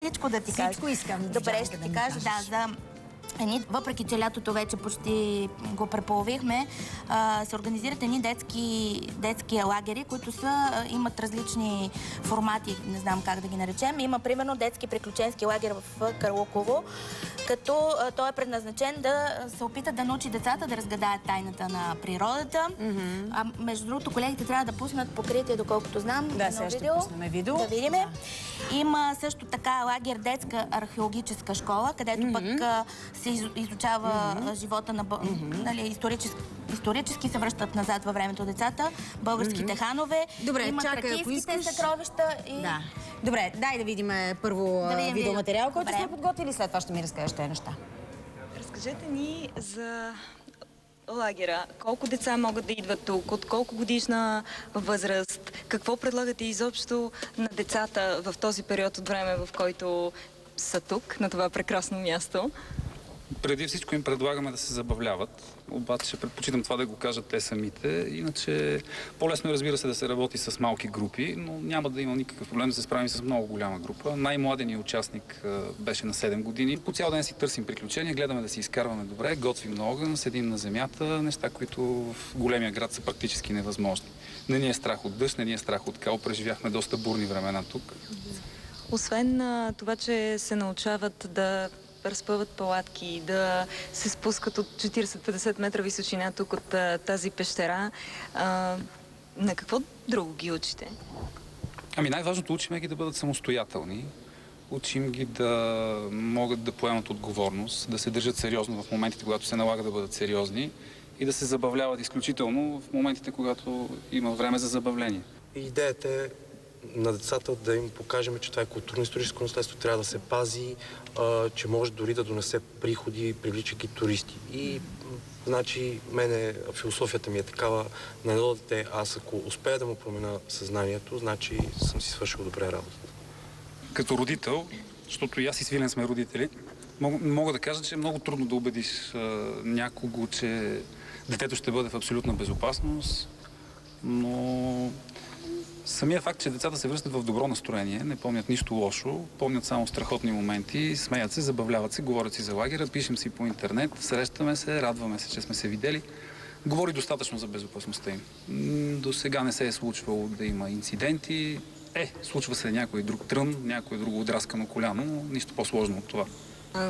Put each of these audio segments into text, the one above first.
всичко да ти кажа. Всичко искам. Добре, ще ти кажа, да, за... Въпреки че лятото вече почти го преполовихме, се организират едни детски лагери, които имат различни формати, не знам как да ги наречем. Има примерно детски приключенски лагер в Карлуково, като той е предназначен да се опита да научи децата да разгадаят тайната на природата. Между другото, колегите трябва да пуснат покритие, доколкото знам. Да, сега ще пуснем видео. Да видим. Има също така лагер детска археологическа школа, където пък се изучава живота на исторически се връщат назад във времето децата, българските ханове. Добре, чакай, ако искаш. Съкровища и... Да. Добре, дай да видим първо видеоматериал, който сме подготвили, след това ще ми разкажеш тези неща. Разкажете ни за лагера. Колко деца могат да идват тук? От колко годишна възраст? Какво предлагате изобщо на децата в този период от време, в който са тук, на това прекрасно място? Преди всичко им предлагаме да се забавляват, обаче предпочитам това да го кажат те самите. Иначе по-лесно е, разбира се, да се работи с малки групи, но няма да има никакъв проблем да се справим с много голяма група. Най-младият ни участник беше на 7 години. По цял ден си търсим приключения, гледаме да си изкарваме добре, готвим на огън, седим на земята, неща, които в големия град са практически невъзможни. Не ни е страх от дъжд, не ни е страх от кал, преживяхме доста бурни времена тук. Освен това, че се научават да разпъват палатки, да се спускат от 40-50 метра височина тук от тази пещера, на какво друго ги учите? Ами най-важното учим ги да бъдат самостоятелни. Учим ги да могат да поемат отговорност, да се държат сериозно в моментите, когато се налага да бъдат сериозни и да се забавляват изключително в моментите, когато има време за забавление. Идеята е на децата да им покажем, че това е културно-историческо наследство, трябва да се пази, че може дори да донесе приходи, привличайки туристи. И, значи, философията ми е такава, на едно дете, аз ако успея да му променя съзнанието, значи съм си свършил добре работата. Като родител, защото и аз и Свилен сме родители, мога да кажа, че е много трудно да убедиш някого, че детето ще бъде в абсолютна безопасност, но самия факт, че децата се връщат в добро настроение, не помнят нищо лошо, помнят само страхотни моменти, смеят се, забавляват се, говорят си за лагера, пишем си по интернет, срещаме се, радваме се, че сме се видели. Говори достатъчно за безопасността им. До сега не се е случвало да има инциденти. Случва се някой друг трън, някой друго отраскано коляно, но нищо по-сложно от това.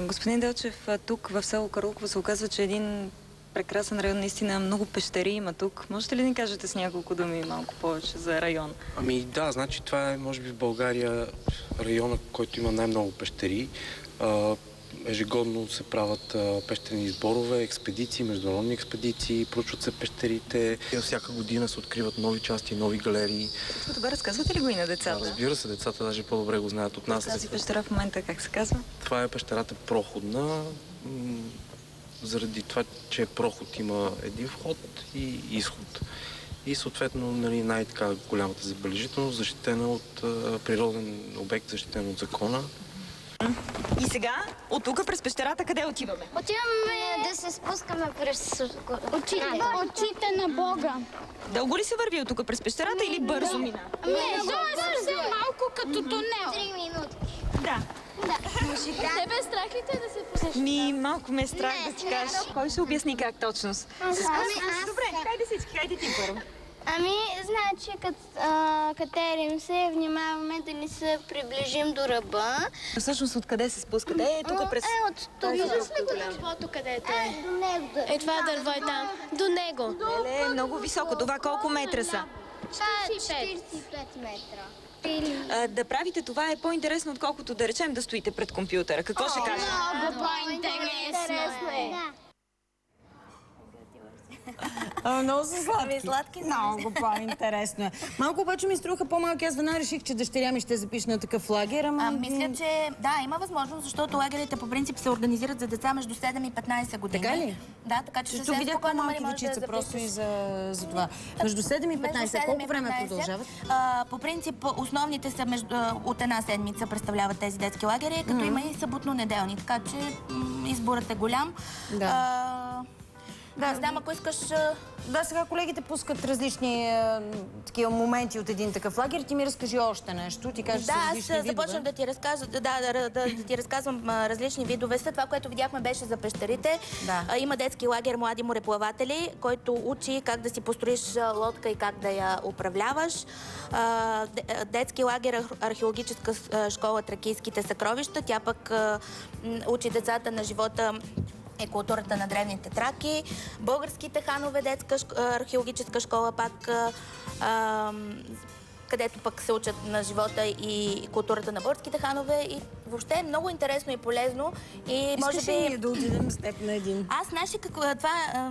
Господин Делчев, тук в село Карлуково се оказва, че един прекрасен район, наистина много пещери има тук. Можете ли да ни кажете с няколко думи малко повече за район? Ами да, значи това е, може би, в България района, който има най-много пещери. Ежегодно се правят пещерни сборове, експедиции, международни експедиции, проучват се пещерите. Всяка година се откриват нови части, нови галерии. Всичко това разказвате ли го и на децата? Разбира се, децата даже по-добре го знаят от нас. Тази пещера в момента как се казва? Това е пещерата Проходна. Заради това, че проход има един вход и изход. И съответно най-така голямата забележителност, защитена от природен обект, защитен от закона. И сега, от тук през пещерата, къде отиваме? Отиваме да се спускаме през очите на Бога. Дълго ли се върви от тук през пещерата или бързо мина? Не, бързо, малко като тунел. 3 минути. Да. Тебе е страх ли те да се спускаш? Малко ме е страх да ти кажеш. Кой ще обясни как точно се спускаш? Добре, хайде всички, хайде ти първо. Значи, катерим се, внимаваме да не се приближим до ръба. Всъщност, откъде се спускате? Тук през... от тук. Виждаш ли го дървото, където е? До него. Това дърво е там. До него. Много високо. Това колко метра са? 45 метра. Да правите това е по-интересно, отколкото да речем да стоите пред компютъра. Какво ще кажа? Много по-интересно е. Много са сладки. Сладки са. Много по-интересно е. Малко обаче ми струваха по-малки. Аз веднага реших, че дъщеря ми ще запише на такъв лагер. Мисля, че да, има възможност, защото лагерите по принцип се организират за деца между 7 и 15 години. Така ли? Да, така че също видях по-малки дечица, просто и за това. Между 7 и 15. Колко време продължават? По принцип, основните са от една седмица представляват тези детски лагери, като има и съботно-неделни. Така че изборът е голям. Не знам, ако искаш... Да, сега колегите пускат различни такива моменти от един такъв лагер. Ти ми разкажи още нещо. Ти кажеш различни видове. Започнах да ти разказвам, да ти разказвам различни видове. Това, което видяхме, беше за пещерите. Да. Има детски лагер Млади мореплаватели, който учи как да си построиш лодка и как да я управляваш. Детски лагер Археологическа школа Тракийските съкровища. Тя пък учи децата на живота и културата на древните траки. Българските ханове, детска археологическа школа, пак където пък се учат на живота и културата на българските ханове. И въобще е много интересно и полезно. И може Искаш би... ли ние да отидем с теб на един? Аз знаеш ли какво... Това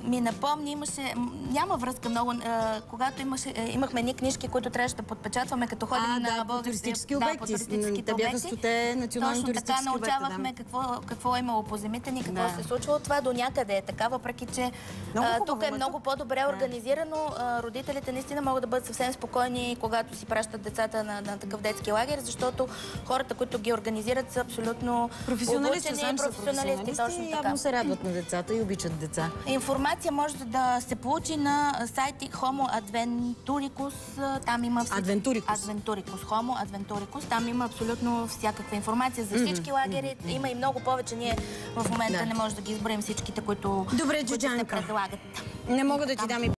ми напомни, няма връзка много. Когато имахме едни книжки, които трябваше да подпечатваме, като ходим на туристически обекти. по туристическите Бяха обекти. 100-те национални туристически Точно така обекти. научавахме какво е имало по земите ни, какво се е случвало. Това до някъде е така, въпреки че тук е много по-добре организирано. Родителите наистина могат да бъдат съвсем спокойни, когато си пращат децата на такъв детски лагер, защото хората, които ги организират, са абсолютно професионалисти. Точно явно така. се радват на децата и обичат деца. Информация може да се получи на сайта Homo Adventuricus. Там има Homo Adventuricus. Там има абсолютно всякаква информация за всички лагери. Има и много повече. Ние в момента не можем да ги изброим всичките, които се предлагат. Не мога да ти дам и